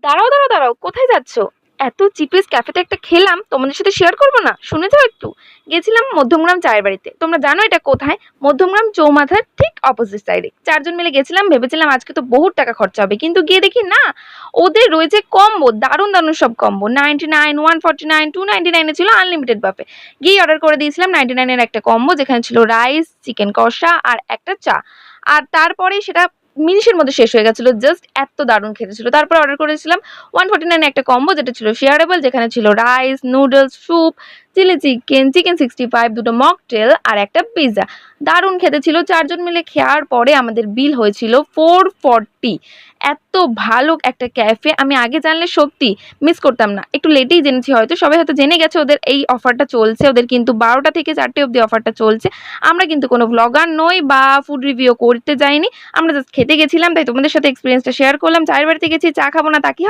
দাঁড়াও, দাঁড়াও, দাঁড়াও। কোথায় যাচ্ছো? এত চিপেস্ট ক্যাফেতে একটা খেলাম, তোমাদের সাথে শেয়ার করবো না? শুনে যাও একটু। গেছিলাম মধ্যমগ্রাম চায়ের বাড়িতে। তোমরা জানো এটা কোথায়? মধ্যমগ্রাম চৌমাথার ঠিক অপোজিট সাইডে। ৪ জন মিলে গেছিলাম, ভেবেছিলাম আজকে তো বহুত টাকা খরচা হবে। কিন্তু গিয়ে দেখি না, ওদের রয়েছে কম্বো, দারুণ, দারুণ সব কম্বো। 99, 149, 299 এ ছিল আনলিমিটেড বাফে। গিয়ে অর্ডার করে দিয়েছিলাম 99 এর একটা কম্বো, যেখানে ছিল রাইস, চিকেন কষা আর একটা চা। আর তারপরেই সেটা মিনিটের মধ্যে শেষ হয়ে গেছিল। জাস্ট এত দারুণ খেতে ছিল। তারপর অর্ডার করেছিলাম 149 একটা কম্বো, যেটা ছিল শেয়ারেবল, যেখানে ছিল rice, noodles, soup, chilli chicken, chicken 65, দুটো মকটেল আর একটা পিৎজা। দারুণ খেতে ছিল। ৪ জন মিলে খাওয়ার পরে আমাদের বিল হয়েছিল 440। এত ভালো একটা ক্যাফে আমি আগে জানলে সত্যি মিস করতাম না। একটু লেটেই জেনেছি, হয়তো সবাই হয়তো জেনে গেছে ওদের এই অফারটা চলছে। ওদের কিন্তু 12টা থেকে 4টে অবধি অফারটা চলছে। আমরা কিন্তু কোনো ব্লগার নই বা ফুড রিভিউ করতে যাইনি। আমরা জাস্ট খেতে গেছিলাম, তাই তোমাদের সাথে এক্সপিরিয়েন্সটা শেয়ার করলাম। চায়ের বাড়িতে গেছি, চা খাবো না তা কি হয়?